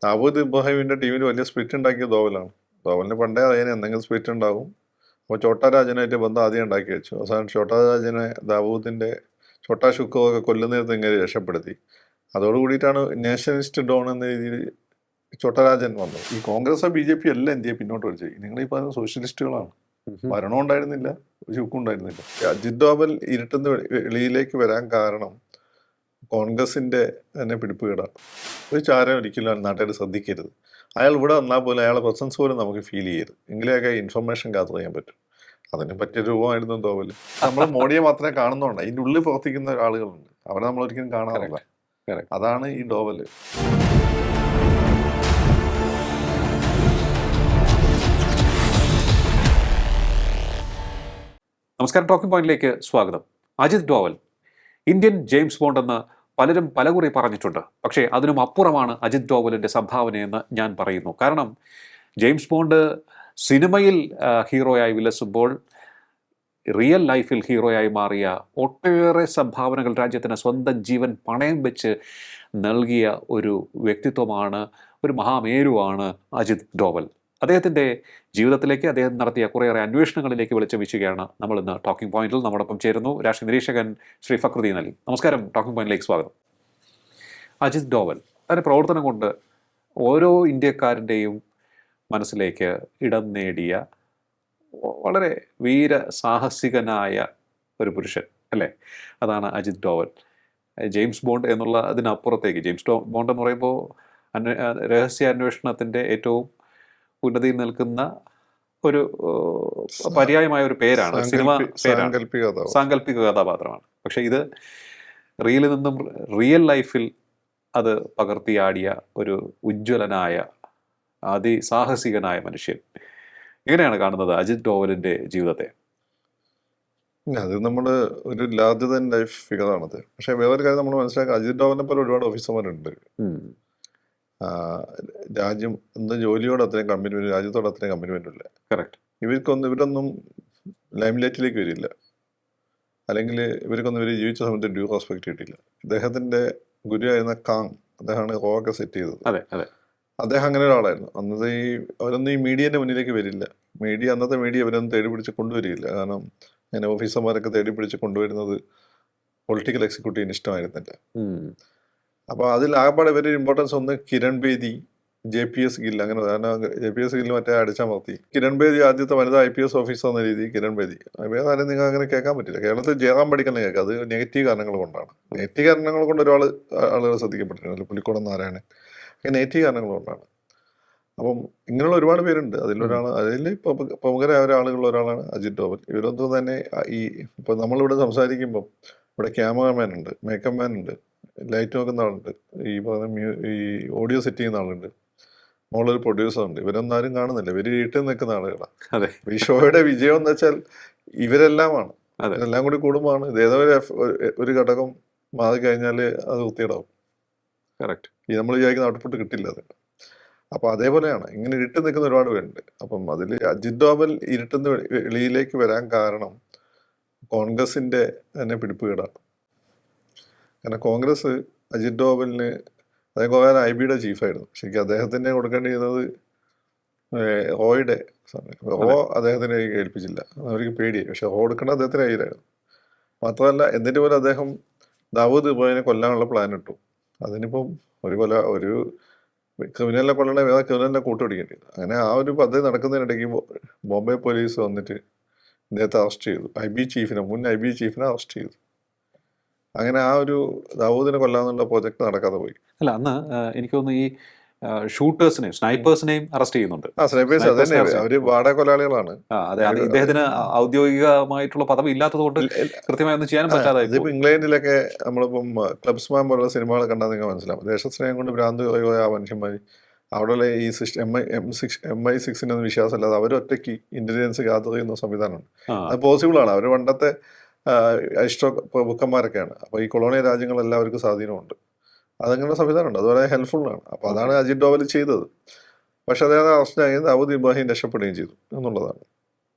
ദാവൂദ് ഇബ്രാഹിമിന്റെ ടീമിൽ വലിയ സ്പ്ലിറ്റ് ഉണ്ടാക്കിയ ധോവലാണ്. ധോവലിന് പണ്ടേ അതിന് എന്തെങ്കിലും സ്പ്ലിറ്റ് ഉണ്ടാകും. അപ്പോൾ ചോട്ടാ രാജനായിട്ട് ബന്ധം ആദ്യം ഉണ്ടാക്കി വെച്ചു. അവസാനം ചോട്ടാ രാജനെ ദാവൂദിന്റെ ചോട്ടാ ഷുക്കോക്കെ കൊല്ലുന്നതിന് ഇങ്ങനെ രക്ഷപ്പെടുത്തി. അതോടുകൂടിയിട്ടാണ് നാഷണലിസ്റ്റ് ഡോൺ എന്ന രീതിയിൽ ചോട്ടരാജൻ വന്നത്. ഈ കോൺഗ്രസ് BJP എല്ലാം ഇന്ത്യയെ പിന്നോട്ട് വലിച്ചു. നിങ്ങൾ ഈ പറയുന്ന സോഷ്യലിസ്റ്റുകളാണ്. ഭരണം ഉണ്ടായിരുന്നില്ല, ഒരു ചുക്കും ഉണ്ടായിരുന്നില്ല. അജിത് ഡോവൽ ഇരുട്ടുന്ന വെളിയിലേക്ക് വരാൻ കാരണം കോൺഗ്രസിന്റെ തന്നെ പിടിപ്പുകേടാണ്. ഒരു ചാരം ഒരിക്കലും നാട്ടുകാർ ശ്രദ്ധിക്കരുത്. അയാൾ ഇവിടെ വന്നാൽ പോലും അയാളെ പ്രസൻസ് പോലും നമുക്ക് ഫീൽ ചെയ്യരുത്. എങ്കിലെയൊക്കെ ഇൻഫർമേഷൻ ഗ്യാദർ ചെയ്യാൻ പറ്റും. അതിന് പറ്റിയ രൂപമായിരുന്നു ഡോവൽ. നമ്മൾ മോഡിയെ മാത്രമേ കാണുന്നുണ്ട്, അതിൻ്റെ ഉള്ളിൽ പ്രവർത്തിക്കുന്ന ആളുകളുണ്ട്, അവരെ നമ്മൾ ഒരിക്കലും കാണാറില്ല. അതാണ് ഈ ഡോവൽ. നമസ്കാരം, ടോക്കിംഗ് പോയിന്റിലേക്ക് സ്വാഗതം. Ajit Doval Indian James Bond എന്ന് പലരും പലകുറി പറഞ്ഞിട്ടുണ്ട്. പക്ഷേ അതിനും അപ്പുറമാണ് അജിത് ഡോവലിൻ്റെ സംഭാവനയെന്ന് ഞാൻ പറയുന്നു. കാരണം ജെയിംസ് ബോണ്ട് സിനിമയിൽ ഹീറോയായി വിലസുമ്പോൾ റിയൽ ലൈഫിൽ ഹീറോയായി മാറിയ ഒട്ടേറെ സംഭാവനകൾ രാജ്യത്തിന് സ്വന്തം ജീവൻ പണയം വെച്ച് നൽകിയ ഒരു വ്യക്തിത്വമാണ്, ഒരു മഹാമേരുവാണ് അജിത് ഡോവൽ. അദ്ദേഹത്തിൻ്റെ ജീവിതത്തിലേക്ക് അദ്ദേഹം നടത്തിയ കുറേയേറെ അന്വേഷണങ്ങളിലേക്ക് വെളിച്ചം വീശുകയാണ് നമ്മൾ ഇന്ന് ടോക്കിംഗ് പോയിന്റിൽ. നമ്മോടൊപ്പം ചേരുന്നു രാഷ്ട്രീയ നിരീക്ഷകൻ ശ്രീ ഫക്രുദ്ദീൻ അലി. നമസ്കാരം, ടോക്കിംഗ് പോയിന്റിലേക്ക് സ്വാഗതം. അജിത് ഡോവൽ അതിൻ്റെ പ്രവർത്തനം കൊണ്ട് ഓരോ ഇന്ത്യക്കാരൻ്റെയും മനസ്സിലേക്ക് ഇടം നേടിയ വളരെ വീരസാഹസികനായ ഒരു പുരുഷൻ അല്ലേ? അതാണ് അജിത് ഡോവൽ. ജെയിംസ് ബോണ്ട് എന്നുള്ള അതിനപ്പുറത്തേക്ക് ജെയിംസ് ബോണ്ട് എന്ന് പറയുമ്പോൾ രഹസ്യാന്വേഷണത്തിൻ്റെ ഏറ്റവും ഉന്നതിയിൽ നിൽക്കുന്ന ഒരു പര്യായമായ ഒരു പേരാണ്, സിനിമ പേരാണ്, സാങ്കല്പിക കഥാപാത്രമാണ്. പക്ഷെ ഇത് റിയലിൽ നിന്നും റിയൽ ലൈഫിൽ അത് പകർത്തിയാടിയ ഒരു ഉജ്ജ്വലനായ അതിസാഹസികനായ മനുഷ്യൻ. എങ്ങനെയാണ് കാണുന്നത് അജിത് ഡോവലിന്റെ ജീവിതത്തെ? അത് നമ്മൾ ഒരു ലാർജർ ദാൻ ലൈഫ് ഫിഗറാണത്. പക്ഷെ വേറൊരു കാര്യം നമ്മൾ മനസ്സിലാക്കുക, അജിത് ഡോവലിനെ പോലെ ഒരുപാട് ഓഫീസർമാരുണ്ട്. രാജ്യം എന്ന ജോലിയോട് അത്രയും കമ്മിറ്റ്മെന്റ്, രാജ്യത്തോട് അത്രയും കമ്മിറ്റ്മെന്റ് ഇല്ല. കറക്റ്റ്. ഇവരൊന്നും ലൈം ലൈറ്റിലേക്ക് വരില്ല, അല്ലെങ്കിൽ ഇവർ ജീവിച്ച സമയത്ത് ഡ്യൂ റെസ്പെക്ട് കിട്ടില്ല. ഇദ്ദേഹത്തിന്റെ ഗുരുവായിരുന്ന കാങ്, അദ്ദേഹമാണ് റോക്കെ സെറ്റ് ചെയ്തത്. അദ്ദേഹം അങ്ങനെ ഒരാളായിരുന്നു. അവരൊന്നും ഈ മീഡിയന്റെ മുന്നിലേക്ക് വരില്ല. അന്നത്തെ മീഡിയ അവരൊന്നും തേടി പിടിച്ച് കൊണ്ടുവരികയില്ല. കാരണം ഇങ്ങനെ ഓഫീസർമാരൊക്കെ തേടി പിടിച്ച് കൊണ്ടുവരുന്നത് പൊളിറ്റിക്കൽ എക്സിക്യൂട്ടീവിന് ഇഷ്ടമായിരുന്നില്ല. അപ്പോൾ അതിൽ ആകപ്പാടെ ഇവർ ഇമ്പോർട്ടൻസ് ഒന്ന് കിരൺ ബേദി, JPS ഗിൽ, അങ്ങനെ. കാരണം JPS ഗിൽ മറ്റേ അടിച്ചമർത്തി. കിരൺ ബേദി ആദ്യത്തെ വനിതാ IPS ഓഫീസർ എന്ന രീതി കിരൺ ബേദി. വേറെ ആരും നിങ്ങൾ അങ്ങനെ കേൾക്കാൻ പറ്റില്ല. കേരളത്തിൽ ജയറാം പഠിക്കുന്ന കേൾക്കാം. അത് നെഗറ്റീവ് കാരണങ്ങൾ കൊണ്ടാണ്. നെഗറ്റീവ് കാരണങ്ങൾ കൊണ്ട് ആളുകൾ ശ്രദ്ധിക്കപ്പെട്ടിട്ടുണ്ട്. പുലിക്കോടൻ നാരായണൻ, നെഗറ്റീവ് കാരണങ്ങൾ കൊണ്ടാണ്. അപ്പം ഇങ്ങനെയുള്ള ഒരുപാട് പേരുണ്ട്. അതിൽ പ്രമുഖരായ ഒരാളുകളിൽ ഒരാളാണ് അജിത് ഡോവൽ. ഇവരൊന്നും തന്നെ ഇപ്പം നമ്മളിവിടെ സംസാരിക്കുമ്പം ഇവിടെ ക്യാമറമാൻ ഉണ്ട്, മേക്കപ്പ് മാൻ ഉണ്ട്, ലൈറ്റ് നോക്കുന്ന ആളുണ്ട്, ഈ ഓഡിയോ സെറ്റ് ചെയ്യുന്ന ആളുണ്ട്, മോളൊരു പ്രൊഡ്യൂസർ ഉണ്ട്. ഇവരൊന്നും ആരും കാണുന്നില്ല. ഇവർ വീട്ടിൽ നിൽക്കുന്ന ആളുകളാണ്. ഈ ഷോയുടെ വിജയം എന്ന് വെച്ചാൽ ഇവരെല്ലാമാണ്. ഇവരെല്ലാം കൂടി കൂടുമ്പോഴാണ് ഏതോ ഒരു ഘടകം മാറി കഴിഞ്ഞാൽ അത് വൃത്തിയിടാവും. കറക്റ്റ്. ഈ നമ്മൾ വിചാരിക്കുന്ന ഔട്ട്പുട്ട് കിട്ടില്ല അത്. അപ്പൊ അതേപോലെയാണ് ഇങ്ങനെ ഇരുട്ട് നിൽക്കുന്ന ഒരുപാട് പേരുണ്ട്. അപ്പം അതിൽ അജിത് ഡോവൽ ഇരുട്ടുന്ന വെളിയിലേക്ക് വരാൻ കാരണം കോൺഗ്രസിന്റെ തന്നെ പിടിപ്പുകേടാണ്. കാരണം കോൺഗ്രസ് അജിത് ഡോവലിന്, അദ്ദേഹം കുറേ IB-യുടെ ചീഫായിരുന്നു. ശരിക്കും അദ്ദേഹത്തിനെ കൊടുക്കേണ്ടി ചെയ്യുന്നത് അദ്ദേഹത്തിനെ ഏൽപ്പിച്ചില്ല. അവർക്ക് പേടിയായി. പക്ഷെ കൊടുക്കേണ്ട അദ്ദേഹത്തിന് കയ്യിലായിരുന്നു. മാത്രമല്ല, എന്നിട്ട് പോലും അദ്ദേഹം ദാവൂദ് ഇബ്രാഹിമിനെ കൊല്ലാനുള്ള പ്ലാൻ ഇട്ടു. അതിനിപ്പം ഒരു ക്രിമിനലിനെ കൊല്ലണ വേറെ ക്രിമിനലിനെ കൂട്ടുപിടിക്കേണ്ടി. അങ്ങനെ ആ ഒരു പദ്ധതി നടക്കുന്നതിനിടയ്ക്ക് ബോംബെ പോലീസ് വന്നിട്ട് ഇദ്ദേഹത്തെ അറസ്റ്റ് ചെയ്തു. മുൻ IB ചീഫിനെ അറസ്റ്റ് ചെയ്തു. അങ്ങനെ ആ ഒരു ദാവൂദിനെ കൊല്ലാന്നുള്ള പ്രോജക്ട് നടക്കാതെ പോയി. അല്ല, അന്ന് എനിക്ക് തോന്നുന്നു ഈ ഷൂട്ടേഴ്സിനെയും സ്നൈപ്പേഴ്സിനെയും അറസ്റ്റ് ചെയ്യുന്നുണ്ട്. സ്നൈപ്പേഴ്സ് അതന്നെ, അവര് വാടക കൊലയാളികളാണ്. ഇദ്ദേഹത്തിന് ഔദ്യോഗികമായിട്ടുള്ള പദവി ഇല്ലാത്തത് കൊണ്ട് കൃത്യമായി ഒന്നും ചെയ്യാൻ പറ്റാതെ. ഇതിപ്പോ ഇംഗ്ലണ്ടിലൊക്കെ നമ്മളിപ്പം ക്ലബ്സ്മാൻ പോലുള്ള സിനിമകൾ കണ്ടാൽ നിങ്ങൾ മനസ്സിലാവും. ദേശസ്നേഹം കൊണ്ട് ഭ്രാന്ത് പോയ ആ മനുഷ്യന്മാർ അവിടെ ഈ MI6 വിശ്വാസമല്ലാതെ അവരൊറ്റയ്ക്ക് ഇന്റലിജൻസ് ഗ്യാദർ ചെയ്യുന്ന സംവിധാനമുണ്ട്. അത് പോസിബിൾ ആണ്. അവർ പണ്ടത്തെ പ്രഭുക്കന്മാരൊക്കെയാണ്. അപ്പോൾ ഈ കൊളോണിയൽ രാജ്യങ്ങളെല്ലാവർക്കും സ്വാധീനമുണ്ട്. അതങ്ങനെ സംവിധാനമുണ്ട്. അതുപോലെ ഹെൽപ്ഫുള്ളാണ്. അപ്പോൾ അതാണ് അജിത് ഡോവൽ ചെയ്തത്. പക്ഷെ അദ്ദേഹം അറസ്റ്റായി ദാവൂദ് ഇബ്രാഹിം രക്ഷപ്പെടുകയും ചെയ്തു എന്നുള്ളതാണ്.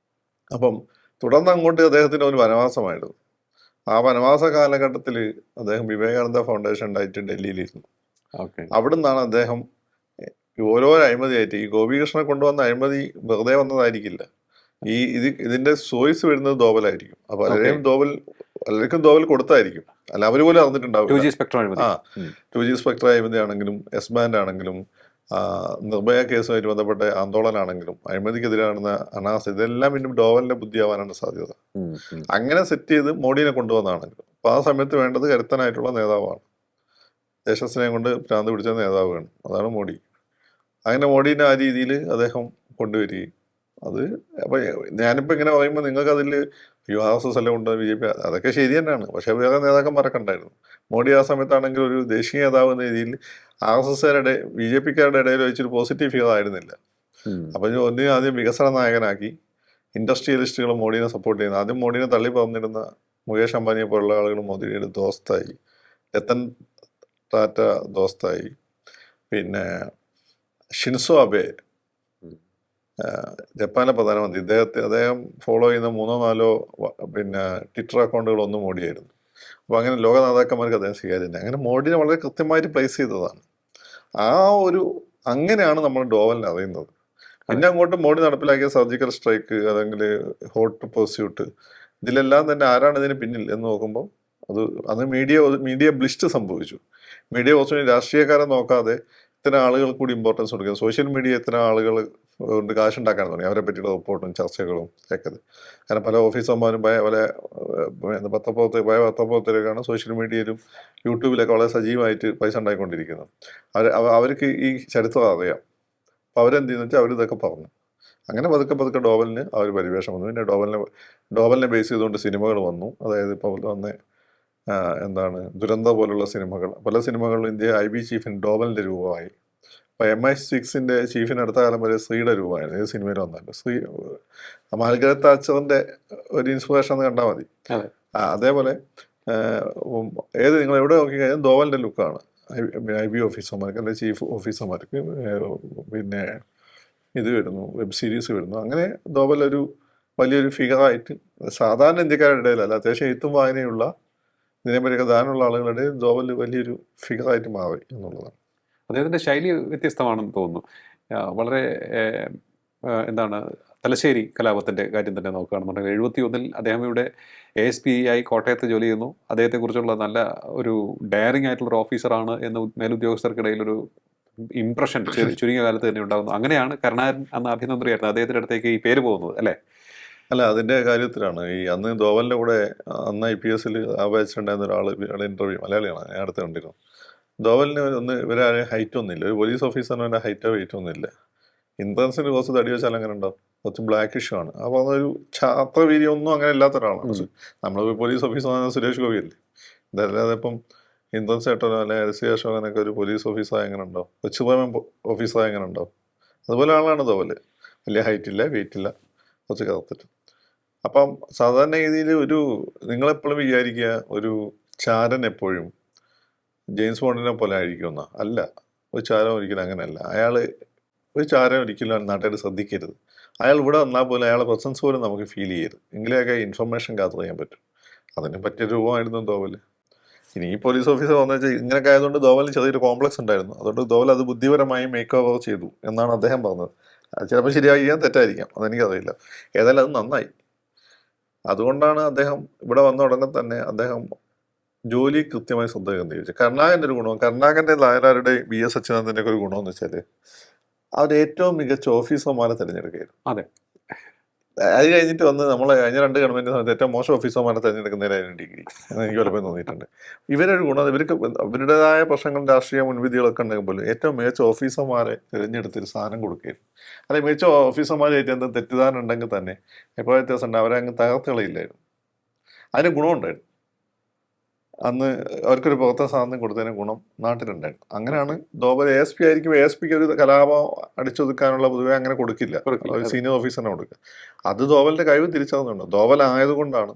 അപ്പം തുടർന്ന് അങ്ങോട്ട് അദ്ദേഹത്തിന് ഒരു വനവാസമായിരുന്നു. ആ വനവാസ കാലഘട്ടത്തിൽ അദ്ദേഹം വിവേകാനന്ദ ഫൗണ്ടേഷൻ ഉണ്ടായിട്ട് ഡൽഹിയിലിരുന്നു. അവിടെ നിന്നാണ് അദ്ദേഹം ഓരോ അഴിമതിയായിട്ട് ഈ ഗോപികൃഷ്ണനെ കൊണ്ടുവന്ന അഴിമതി വെറുതെ വന്നതായിരിക്കില്ല. ഇതിന്റെ സോഴ്സ് വരുന്നത് ധോവലായിരിക്കും. അപ്പൊ പലർക്കും ധോവൽ കൊടുത്തായിരിക്കും, അല്ല അവർ പോലും അറിഞ്ഞിട്ടുണ്ടാവില്ല. 2G സ്പെക്ട്രം അഴിമതി. 2G സ്പെക്ട്രം അഴിമതി ആണെങ്കിലും എസ് ബാൻഡ് ആണെങ്കിലും നിർഭയ കേസുമായിട്ട് ബന്ധപ്പെട്ട ആന്തോളനാണെങ്കിലും അഴിമതിക്കെതിരാണെന്ന അനാസ്, ഇതെല്ലാം പിന്നെ ഡോവലിന്റെ ബുദ്ധിയാവാനാണ് സാധ്യത. അങ്ങനെ സെറ്റ് ചെയ്ത് മോഡിനെ കൊണ്ടുവന്നതാണെങ്കിലും അപ്പൊ ആ സമയത്ത് വേണ്ടത് കരുത്തനായിട്ടുള്ള നേതാവാണ്. ദേശസ്നേഹം കൊണ്ട് ഭ്രാന്ത് പിടിച്ച നേതാവ് വേണം. അതാണ് മോഡി. അങ്ങനെ മോഡീനെ ആ രീതിയിൽ അദ്ദേഹം കൊണ്ടുവരികയും അത് അപ്പൊ ഞാനിപ്പോ ഇങ്ങനെ പറയുമ്പോൾ നിങ്ങൾക്ക് അതിൽ RSS എല്ലാം ഉണ്ട്, BJP, അതൊക്കെ ശരി തന്നെയാണ്. പക്ഷെ വേറെ നേതാക്കന്മാരൊക്കെ ഉണ്ടായിരുന്നു. മോഡി ആ സമയത്താണെങ്കിൽ ഒരു ദേശീയ നേതാവ് എന്ന രീതിയിൽ RSSകാരുടെ BJPക്കാരുടെ ഇടയിൽ വെച്ചൊരു പോസിറ്റീവ് ഫിഗർ ആയിരുന്നില്ല. അപ്പൊ ഒന്നിനും ആദ്യം വികസന നായകനാക്കി ഇൻഡസ്ട്രിയലിസ്റ്റുകൾ മോഡിനെ സപ്പോർട്ട് ചെയ്യുന്നു. ആദ്യം മോഡിനെ തള്ളി പറഞ്ഞിരുന്ന മുകേഷ് അംബാനിയെ പോലുള്ള ആളുകൾ മോദിയുടെ ദോസ്തായി, രത്തൻ ടാറ്റ ദോസ്തായി, പിന്നെ ഷിൻസോ അബെ ജപ്പാനിലെ പ്രധാനമന്ത്രി, അദ്ദേഹം ഫോളോ ചെയ്യുന്ന 3-4 പിന്നെ ട്വിറ്റർ അക്കൗണ്ടുകളൊന്നും മോഡിയായിരുന്നു. അപ്പോൾ അങ്ങനെ ലോക നേതാക്കന്മാർക്ക് അദ്ദേഹം സ്വീകാര്യത. അങ്ങനെ മോഡിനെ വളരെ കൃത്യമായിട്ട് പ്ലേസ് ചെയ്തതാണ്. അങ്ങനെയാണ് നമ്മൾ ഡോവലിനെ അറിയുന്നത്. പിന്നെ അങ്ങോട്ട് മോഡി നടപ്പിലാക്കിയ സർജിക്കൽ സ്ട്രൈക്ക് അല്ലെങ്കിൽ ഹോട്ട് പെർസ്യൂട്ട്, ഇതിലെല്ലാം തന്നെ ആരാണ് ഇതിന് പിന്നിൽ എന്ന് നോക്കുമ്പോൾ അത് മീഡിയ ബ്ലിസ്റ്റ് സംഭവിച്ചു. മീഡിയ കുറച്ചുകൂടി രാഷ്ട്രീയക്കാരെ നോക്കാതെ ഇത്തരം ആളുകൾ കൂടി ഇമ്പോർട്ടൻസ് കൊടുക്കുക. സോഷ്യൽ മീഡിയ ഇത്തരം ആളുകൾ കൊണ്ട് കാശുണ്ടാക്കാൻ തുടങ്ങി, അവരെ പറ്റിയുള്ള റിപ്പോർട്ടും ചർച്ചകളും ഒക്കെ. കാരണം പല ഓഫീസർമാരും പല പത്രപ്രവർത്തകരാണ് സോഷ്യൽ മീഡിയയിലും യൂട്യൂബിലൊക്കെ വളരെ സജീവമായിട്ട് പൈസ ഉണ്ടായിക്കൊണ്ടിരിക്കുന്നത്. അവർക്ക് ഈ ചരിത്രം അറിയാം. അപ്പോൾ അവരെന്ത് ചെയ്യുന്ന വെച്ചാൽ അവരിതൊക്കെ പറഞ്ഞു. അങ്ങനെ പതുക്കെ ഡോവലിന് ആ ഒരു പരിവേഷം വന്നു. പിന്നെ ഡോവലിനെ ബേസ് ചെയ്തുകൊണ്ട് സിനിമകൾ വന്നു. അതായത് ഇപ്പോൾ വന്ന ദുരന്ത പോലുള്ള സിനിമകൾ, പല സിനിമകളിലും ഇന്ത്യ IB ചീഫിന് ഡോവലിൻ്റെ രൂപമായി. അപ്പോൾ MI6 ചീഫിന് അടുത്ത കാലം വരെ സ്ത്രീയുടെ രൂപമായിരുന്നു ഏത് സിനിമയിൽ വന്നാലും. മാർഗരറ്റ് താച്ചറിൻ്റെ ഒരു ഇൻസ്പിറേഷൻ എന്ന് കണ്ടാൽ മതി. അതേപോലെ നിങ്ങൾ എവിടെ നോക്കിക്കഴിഞ്ഞാൽ ഡോവലിൻ്റെ ലുക്കാണ് IB ഓഫീസർമാർക്ക്, അല്ലെങ്കിൽ ചീഫ് ഓഫീസർമാർക്ക്. പിന്നെ ഇത് വരുന്നു, വെബ് സീരീസ് വരുന്നു. അങ്ങനെ ഡോവൽ ഒരു വലിയൊരു ഫിഗറായിട്ട് സാധാരണ ഇന്ത്യക്കാരുടെ ഇടയിലല്ല, അത്യാവശ്യം എഴുത്തും വായനയുള്ള ഇതിനെപ്പറ്റിയൊക്കെ ധാരണയുള്ള ആളുകളുടെ ഡോവൽ വലിയൊരു ഫിഗറായിട്ട് മാറി എന്നുള്ളതാണ്. അദ്ദേഹത്തിൻ്റെ ശൈലി വ്യത്യസ്തമാണെന്ന് തോന്നുന്നു. വളരെ തലശ്ശേരി കലാപത്തിൻ്റെ കാര്യം തന്നെ നോക്കുകയാണെന്നുണ്ടെങ്കിൽ 71-ൽ അദ്ദേഹം ഇവിടെ ASP ആയി കോട്ടയത്ത് ജോലി ചെയ്യുന്നു. അദ്ദേഹത്തെക്കുറിച്ചുള്ള നല്ല ഒരു ഡയറിങ് ആയിട്ടുള്ളൊരു ഓഫീസറാണ് എന്ന് മേലുദ്യോഗസ്ഥർക്കിടയിൽ ഒരു ഇംപ്രഷൻ ചുരുങ്ങിയ കാലത്ത് തന്നെ ഉണ്ടാകുന്നു. അങ്ങനെയാണ് കരുണാകരൻ അന്ന് ആഭ്യന്തരമന്ത്രിയായിരുന്നു, അദ്ദേഹത്തിൻ്റെ അടുത്തേക്ക് ഈ പേര് പോകുന്നത് അല്ലേ? അല്ല, അതിൻ്റെ കാര്യത്തിലാണ് അന്ന് ധോവലിൻ്റെ കൂടെ അന്ന് IPSൽ ആവേശിച്ചിട്ടുണ്ടായിരുന്ന ഒരാളുടെ ഇൻ്റർവ്യൂ, മലയാളിയാണ്, ഞാൻ അടുത്ത് കണ്ടിരുന്നു. ധോവലിന് ഇവരാരും ഹൈറ്റ് ഒന്നുമില്ല, ഒരു പോലീസ് ഓഫീസറിന് ഹൈറ്റോ വെയിറ്റോ ഒന്നുമില്ല. ഇന്ദ്രൻസിന് കുറച്ച് തടി വെച്ചാൽ അങ്ങനെ ഉണ്ടാവും, കുറച്ച് ബ്ലാക്കിഷ് ആണ്. അപ്പോൾ അതൊരു ഛാത്രവീര്യം ഒന്നും അങ്ങനെ ഇല്ലാത്ത ഒരാളാണ്. നമ്മളൊരു പോലീസ് ഓഫീസർ സുരേഷ് ഗോപിയല്ലേ, ഇതല്ലാതെ ഇപ്പം ഇന്ദ്രൻസ് ചേട്ടനോ അല്ലെങ്കിൽ LC അശോകനൊക്കെ ഒരു പോലീസ് ഓഫീസറായി എങ്ങനെ ഉണ്ടാവും, കൊച്ചുപ്രേമൻ ഓഫീസറായി എങ്ങനെ ഉണ്ടാവും? അതുപോലെ ആളാണ് ധോവൽ. വലിയ ഹൈറ്റ് ഇല്ല, വെയിറ്റ് ഇല്ല, കുറച്ച് കറുത്തിട്ട്. അപ്പം സാധാരണ രീതിയിൽ നിങ്ങളെപ്പോഴും വിചാരിക്കുക ഒരു ചാരൻ എപ്പോഴും ജെയിംസ് ബോണ്ടിനെ പോലെ ആയിരിക്കുമെന്നാ. അല്ല, ഒരു ചാരൻ ഒരിക്കലും അങ്ങനെയല്ല. ഒരു ചാരൻ ഒരിക്കലും നാട്ടുകാർ ശ്രദ്ധിക്കരുത്. അയാൾ ഇവിടെ വന്നാൽ പോലും അയാളെ പ്രസൻസ് പോലും നമുക്ക് ഫീൽ ചെയ്യരുത്. എങ്കിലൊക്കെ ഇൻഫർമേഷൻ ഗ്യാദർ ചെയ്യാൻ പറ്റും. അതിന് പറ്റിയ രൂപമായിരുന്നു ധോവൽ. ഇനി ഈ പോലീസ് ഓഫീസർ വന്നു വെച്ചാൽ ഇങ്ങനെയൊക്കെ ആയതുകൊണ്ട് ധോവലിന് ചെറിയൊരു കോംപ്ലക്സ് ഉണ്ടായിരുന്നു. അതുകൊണ്ട് ധോവൽ അത് ബുദ്ധിപരമായി മേക്ക് ഓവർ ചെയ്തു എന്നാണ് അദ്ദേഹം പറഞ്ഞത്. ചിലപ്പോൾ ശരിയായിരിക്കാം, തെറ്റായിരിക്കാം, അതെനിക്കറിയില്ല. ഏതായാലും അത് നന്നായി. അതുകൊണ്ടാണ് അദ്ദേഹം ഇവിടെ വന്ന ഉടനെ തന്നെ അദ്ദേഹം ജോലി കൃത്യമായി ശ്രദ്ധ കേന്ദ്രീകരിച്ചു. കരുണാകരൻ്റെ ഒരു ഗുണം, കരുണാകരൻ്റെ നായനാരുടെ BS അച്യുതാനന്ദൻ്റെ ഒക്കെ ഒരു ഗുണമെന്ന് വെച്ചാൽ അവർ ഏറ്റവും മികച്ച ഓഫീസർമാരെ തിരഞ്ഞെടുക്കുകയായിരുന്നു. അതെ, അത് കഴിഞ്ഞിട്ട് നമ്മൾ കഴിഞ്ഞ 2 ഗവൺമെന്റ് സമയത്ത് ഏറ്റവും മോശം ഓഫീസർമാരെ തിരഞ്ഞെടുക്കുന്നതിനായിരുന്നു ഡിഗ്രി എന്ന് എനിക്ക് പലപ്പോഴും തോന്നിയിട്ടുണ്ട്. ഇവരൊരു ഗുണം, ഇവർക്ക് അവരുടേതായ പ്രശ്നങ്ങളും രാഷ്ട്രീയ മുൻവിധികളൊക്കെ ഉണ്ടെങ്കിൽ പോലും ഏറ്റവും മികച്ച ഓഫീസർമാരെ തിരഞ്ഞെടുത്തൊരു സ്ഥാനം കൊടുക്കുകയായിരുന്നു. അല്ലെങ്കിൽ മികച്ച ഓഫീസർമാരായിട്ട് എന്തെങ്കിലും തെറ്റിദ്ധാരണ ഉണ്ടെങ്കിൽ തന്നെ എപ്പോഴും വ്യത്യാസം ഉണ്ട്, അവരെ അങ്ങ് തകർത്ത് കളയില്ലായിരുന്നു. അതിന് ഗുണമുണ്ടായിരുന്നു. അന്ന് അവർക്കൊരു പ്രവർത്തന സ്വാതന്ത്ര്യം കൊടുത്തതിന് ഗുണം നാട്ടിലുണ്ടായിരുന്നു. അങ്ങനെയാണ് ധോവൽ ASP ആയിരിക്കും. ASPക്ക് ഒരു കലാപം അടിച്ചൊതുക്കാനുള്ള പൊതുവെ അങ്ങനെ കൊടുക്കില്ല, സീനിയർ ഓഫീസറിനെ കൊടുക്കുക. അത് ധോവലിന്റെ കഴിവ് തിരിച്ചറിഞ്ഞുണ്ട്. ധോവൽ ആയതുകൊണ്ടാണ്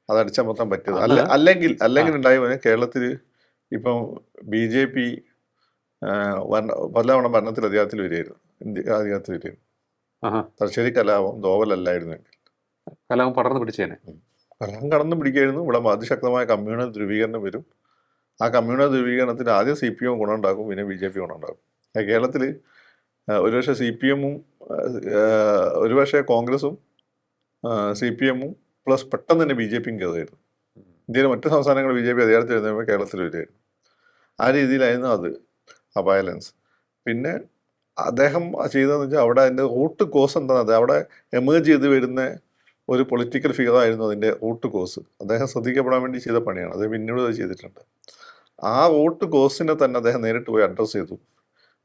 അത് അടിച്ചമർത്താൻ പറ്റിയത്. അല്ലെങ്കിൽ ഉണ്ടായി കേരളത്തിൽ ഇപ്പം BJP പലതവണ ഭരണത്തിൽ അധികാരത്തിൽ വരികയായിരുന്നു, അധികാരത്തിൽ വരികയായിരുന്നു. തലശ്ശേരി കലാപം ധോവലല്ലായിരുന്നെങ്കിൽ കലാപം പടർന്നു പിടിച്ചേനെ. കലാപം കടന്നു പിടിക്കായിരുന്നു. ഇവിടെ അതിശക്തമായ കമ്മ്യൂണൽ ധ്രുവീകരണം വരും. ആ കമ്മ്യൂണൽ ധ്രുവീകരണത്തിന് ആദ്യം CPM ഗുണം ഉണ്ടാക്കും, പിന്നെ BJP ഗുണം ഉണ്ടാക്കും. കേരളത്തിൽ ഒരുപക്ഷെ CPM-ഉം ഒരുപക്ഷെ കോൺഗ്രസും CPM-ഉം പ്ലസ് പെട്ടെന്ന് തന്നെ BJP-യും കയറിയായിരുന്നു. ഇന്ത്യയിലെ മറ്റു സംസ്ഥാനങ്ങൾ BJP അധികാരത്തിൽ വരുന്നപ്പോൾ കേരളത്തിൽ വരികയായിരുന്നു. ആ രീതിയിലായിരുന്നു അത് ആ വയലൻസ്. പിന്നെ അദ്ദേഹം ചെയ്തതെന്ന് വെച്ചാൽ അവിടെ അതിൻ്റെ റൂട്ട് കോസ് എന്താണെന്ന് അവിടെ എമേർജ് ചെയ്ത് വരുന്ന ഒരു പൊളിറ്റിക്കൽ ഫിഗർ ആയിരുന്നു അതിൻ്റെ റൂട്ട് കോസ്. അദ്ദേഹം ശ്രദ്ധിക്കപ്പെടാൻ വേണ്ടി ചെയ്ത പണിയാണ്. അത് പിന്നീട് അത് ചെയ്തിട്ടുണ്ട്. ആ റൂട്ട് കോസിനെ തന്നെ അദ്ദേഹം നേരിട്ട് പോയി അഡ്രസ്സ് ചെയ്തു.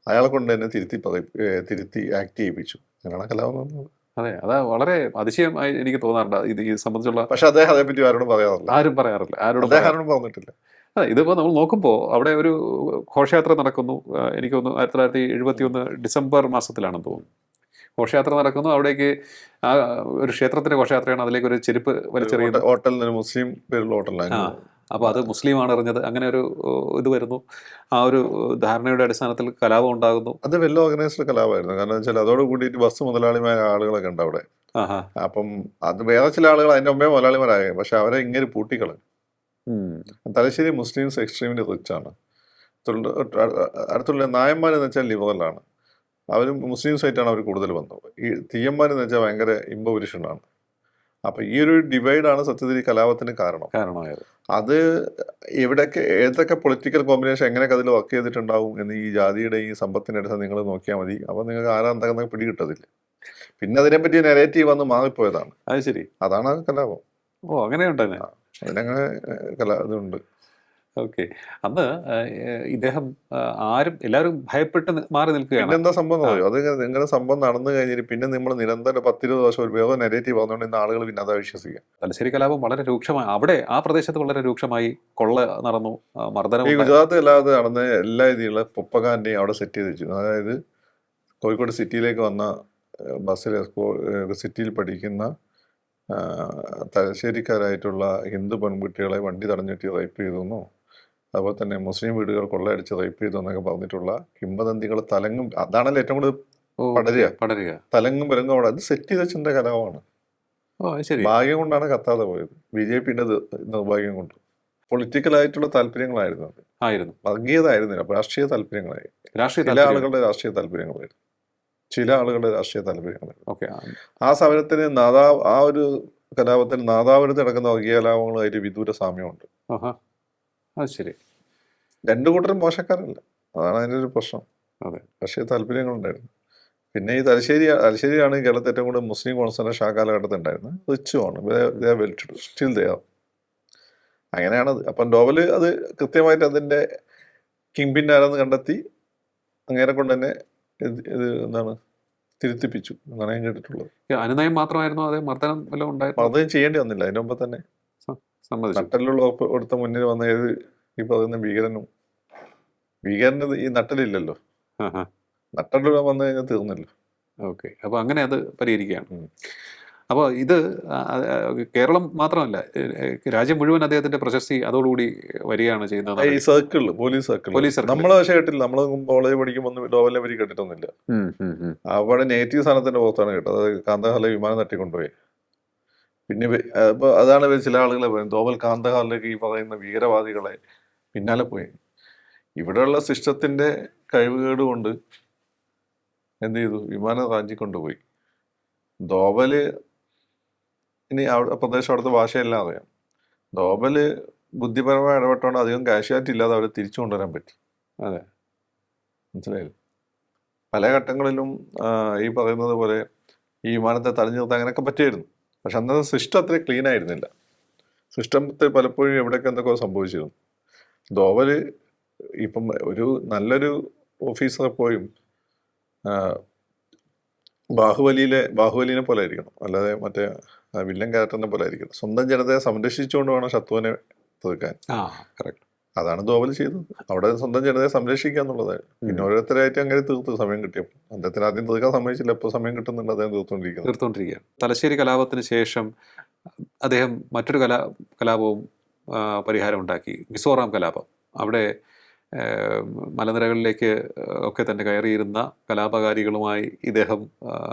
അയാളെ കൊണ്ട് തന്നെ തിരുത്തി ആക്ട് ചെയ്യിപ്പിച്ചു. അങ്ങനെയാണ് കലാപം. അതെ, അത് വളരെ അതിശയമായി എനിക്ക് തോന്നാറുണ്ട് ഇത് സംബന്ധിച്ചുള്ള. പക്ഷെ അദ്ദേഹം അതേപ്പറ്റി ആരോടും പറയാറില്ല. ആരും പറയാറില്ല, അദ്ദേഹം പറഞ്ഞിട്ടില്ല. അതെ, ഇതിപ്പോൾ നമ്മൾ നോക്കുമ്പോൾ അവിടെ ഒരു ഘോഷയാത്ര നടക്കുന്നു. എനിക്ക് തോന്നുന്നു 1971 ഡിസംബർ മാസത്തിലാണെന്ന് തോന്നുന്നു. ഘോഷയാത്ര നടക്കുന്നു. അവിടേക്ക് ഒരു ക്ഷേത്രത്തിന്റെ ഘോഷയാത്രയാണ്. അതിലേക്ക് ഒരു ചെരുപ്പ് വലിച്ചെറിയുന്നു. ഹോട്ടലിൽ മുസ്ലിം പേരുള്ള ഹോട്ടലിലാണ്. അപ്പോൾ അത് മുസ്ലിമാണ് എറിഞ്ഞത്. അങ്ങനെ ഒരു ഇത് വരുന്നു. ആ ഒരു ധാരണയുടെ അടിസ്ഥാനത്തിൽ കലാപം ഉണ്ടാകുന്നു. അത് വെൽ ഓർഗനൈസ്ഡ് കലാപമായിരുന്നു. കാരണം വെച്ചാൽ അതോട് കൂടിയിട്ട് ബസ് മുതലാളിമാരായ ആളുകളൊക്കെ ഉണ്ട് അവിടെ. അപ്പം അത് വേറെ ചില ആളുകൾ അതിന്റെ മുമ്പേ മുതലാളിമാരായ, പക്ഷെ അവരെ ഇങ്ങനെ പൂട്ടിക്കളഞ്ഞു. തലശ്ശേരി മുസ്ലിംസ് എക്സ്ട്രീംലി റിച്ച് ആണ്. അടുത്തുള്ള നായന്മാരെന്ന് വെച്ചാൽ ലിബറലാണ്. അവരും മുസ്ലിംസായിട്ടാണ് അവർ കൂടുതൽ വന്നത്. ഈ തീയന്മാരെന്ന് വെച്ചാൽ ഭയങ്കര ഇമ്പോവിഷനാണ്. അപ്പം ഈ ഒരു ഡിവൈഡാണ് സത്യത്തിൽ ഈ കലാപത്തിന് കാരണമായത്. അത് എവിടെയൊക്കെ ഏതൊക്കെ പൊളിറ്റിക്കൽ കോമ്പിനേഷൻ എങ്ങനെയൊക്കെ അതിൽ വർക്ക് ചെയ്തിട്ടുണ്ടാവും എന്ന് ഈ ജാതിയുടെ ഈ സമ്പത്തിൻ്റെ അടുത്ത് നിങ്ങൾ നോക്കിയാൽ മതി. അപ്പം നിങ്ങൾക്ക് ആരാ എന്തൊക്കെ പിടികിട്ടതില്ല. പിന്നെ അതിനെപ്പറ്റി നെഗറ്റീവ് വന്ന് മാറിപ്പോയതാണ്. അത് ശരി, അതാണ് കലാപം. ഓ, അങ്ങനെയുണ്ട്. അതിനങ്ങനെ ഇതുണ്ട്. ഓക്കെ. അന്ന് ഇദ്ദേഹം എല്ലാവരും ഭയപ്പെട്ട് മാറി നിൽക്കുകയാണ്. പിന്നെന്താ സംഭവം അറിയോ? അത് നിങ്ങളുടെ സംഭവം നടന്നു കഴിഞ്ഞിട്ട് പിന്നെ നമ്മൾ നിരന്തരം 10-20 വർഷം ഒരു വേറെ നെഗറ്റീവ് വന്നുകൊണ്ട് ഇന്ന് ആളുകൾ പിന്നെ അതാ വിശ്വസിക്കുക. തലശ്ശേരി കലാപം വളരെ രൂക്ഷമായി അവിടെ ആ പ്രദേശത്ത് വളരെ രൂക്ഷമായി. കൊള്ള നടന്നു, മർദ്ദനം. ഈ ഗുജറാത്ത് അല്ലാതെ നടന്ന എല്ലാ രീതിയിലുള്ള പൊപ്പകാന്റെയും അവിടെ സെറ്റ് ചെയ്ത് വെച്ചു. അതായത് കോഴിക്കോട് സിറ്റിയിലേക്ക് വന്ന ബസ്സിൽ സിറ്റിയിൽ പഠിക്കുന്ന തലശ്ശേരിക്കാരായിട്ടുള്ള ഹിന്ദു പെൺകുട്ടികളെ വണ്ടി തടഞ്ഞിട്ട് റേപ്പ് ചെയ്തെന്നോ, അതുപോലെ തന്നെ മുസ്ലിം വീടുകൾ കൊള്ളയടിച്ച് റേപ്പ് ചെയ്തു എന്നൊക്കെ പറഞ്ഞിട്ടുള്ള കിംവദന്തികൾ തലങ്ങും. അതാണല്ലോ ഏറ്റവും കൂടുതൽ പടരുക. തലങ്ങും വിലങ്ങും അവിടെ അത് സെറ്റ് ചെയ്ത ചിന്ത കലാപമാണ്. ഭാഗ്യം കൊണ്ടാണ് കത്താതെ പോയത്. BJP-ന്റെ നിർഭാഗ്യം കൊണ്ട്. പൊളിറ്റിക്കലായിട്ടുള്ള താല്പര്യങ്ങളായിരുന്നു അത്. വർഗീയത ആയിരുന്നില്ല, രാഷ്ട്രീയ താല്പര്യങ്ങളായി. ചില ആളുകളുടെ രാഷ്ട്രീയ താല്പര്യങ്ങളായിരുന്നു. ആ സമരത്തിന് ആ ഒരു കലാപത്തിന് നാദാപുരത്ത് നടക്കുന്ന വർഗീയ കലാപങ്ങളുമായിട്ട് വിദൂര സാമ്യമുണ്ട്. ശരി, രണ്ടു കൂട്ടരും മോശക്കാരല്ല, അതാണ് അതിൻ്റെ ഒരു പ്രശ്നം. രാഷ്ട്രീയ താല്പര്യങ്ങളുണ്ടായിരുന്നു. പിന്നെ ഈ തലശ്ശേരിയാണ് കേരളത്തിൽ ഏറ്റവും കൂടുതൽ മുസ്ലിം കോൺസെൻട്രേഷൻ ആ കാലഘട്ടത്തിൽ ഉണ്ടായിരുന്നത്. റിച്ചുമാണ്, സ്റ്റിൽ ദേ ആർ. അങ്ങനെയാണത്. അപ്പം ഡോവല് അത് കൃത്യമായിട്ട് അതിൻ്റെ കിങ് പിൻ ആരെന്ന് കണ്ടെത്തി അങ്ങേരെ കൊണ്ട് തന്നെ എന്താണ് തിരുത്തിപ്പിച്ചു എന്നാണ് ഞാൻ കേട്ടിട്ടുള്ളത്. അനുനയം മാത്രമായിരുന്നു, അതേ മർദ്ദനം വല്ലതും ഉണ്ടായിരുന്നു? മർദ്ദനം ചെയ്യേണ്ടി വന്നില്ല. അതിന് മുമ്പ് തന്നെ നട്ടലുള്ള എടുത്ത മുന്നിൽ വന്ന ഏത് ഈ പറയുന്ന ഭീകരന് ഈ നട്ടലില്ലല്ലോ. നട്ടലുള്ള വന്നു കഴിഞ്ഞാൽ തീർന്നല്ലോ. ഓക്കെ, അപ്പോൾ അങ്ങനെ അത് പരിഹരിക്കുകയാണ്. അപ്പോൾ ഇത് കേരളം മാത്രമല്ല, രാജ്യം മുഴുവൻ അദ്ദേഹത്തിന്റെ പ്രശസ്തി അതോടുകൂടി വരികയാണ് ചെയ്യുന്നത്. ഈ സർക്കിളിൽ പോലീസ് സർക്കിൾ നമ്മൾ പക്ഷേ കേട്ടില്ല. നമ്മൾ കോളേജ് പഠിക്കുമ്പോൾ ഡോവലിനെ പറ്റി കേട്ടിട്ടൊന്നുമില്ല. അവിടെ നേറ്റീവ് സ്ഥാനത്തിന്റെ പുറത്താണ് കേട്ടത്. അത് കാന്തഹാറിലെ വിമാനം തട്ടിക്കൊണ്ടുപോയി. പിന്നെ അപ്പോൾ അതാണ് ചില ആളുകളെ പറയുന്നത് ഡോവൽ കാന്തഹാറിലേക്ക് ഈ പറയുന്ന ഭീകരവാദികളെ പിന്നാലെ പോയി. ഇവിടെയുള്ള സിസ്റ്റത്തിന്റെ കഴിവുകേട് കൊണ്ട് എന്ത് ചെയ്തു? വിമാനം റാഞ്ചിക്കൊണ്ടുപോയി. ഡോവല് ഇനി പ്രദേശം അവിടുത്തെ ഭാഷയെല്ലാം അറിയാം. ഡോവല് ബുദ്ധിപരമായി ഇടപെട്ടുകൊണ്ട് അധികം കാഷ്വാലിറ്റി ഇല്ലാതെ അവരെ തിരിച്ചു കൊണ്ടുവരാൻ പറ്റി. അതെ, മനസ്സിലായില്ലേ? പല ഘട്ടങ്ങളിലും ഈ പറയുന്നത് പോലെ ഈ വിമാനത്തെ തടഞ്ഞു നിർത്താൻ അങ്ങനെയൊക്കെ പറ്റിയായിരുന്നു. പക്ഷെ അന്നത്തെ സിസ്റ്റം അത്ര ക്ലീൻ ആയിരുന്നില്ല. സിസ്റ്റത്തിൽ പലപ്പോഴും എവിടെയൊക്കെ എന്തൊക്കെ സംഭവിച്ചിരുന്നു. ഡോവല് ഇപ്പം ഒരു നല്ലൊരു ഓഫീസറെ പോയും ബാഹുബലിനെ പോലെ ആയിരിക്കണം, അല്ലാതെ മറ്റേ വില്ലൻ ക്യാരക്ടറിനെ പോലെ ആയിരിക്കണം. സ്വന്തം ജനതയെ സംരക്ഷിച്ചുകൊണ്ട് വേണം ശത്രുവിനെ തീർക്കാൻ. അതാണ് ഡോവൽ ചെയ്തത്. അവിടെ സ്വന്തം ജനതയെ സംരക്ഷിക്കുക എന്നുള്ളതാണ്. പിന്നെ ഓരോരുത്തരായിട്ട് അങ്ങനെ തീർത്ത് സമയം കിട്ടിയപ്പോൾ അദ്ദേഹത്തിന് ആദ്യം തീർക്കാൻ സമ്മതിച്ചില്ല. എപ്പോൾ സമയം കിട്ടുന്നുണ്ട് അദ്ദേഹം തീർത്തുകൊണ്ടിരിക്കുകയാണ്. തലശ്ശേരി കലാപത്തിന് ശേഷം അദ്ദേഹം മറ്റൊരു കലാപവും പരിഹാരം ഉണ്ടാക്കി, മിസോറാം കലാപം. അവിടെ മലനിരകളിലേക്ക് ഒക്കെ തന്നെ കയറിയിരുന്ന കലാപകാരികളുമായി ഇദ്ദേഹം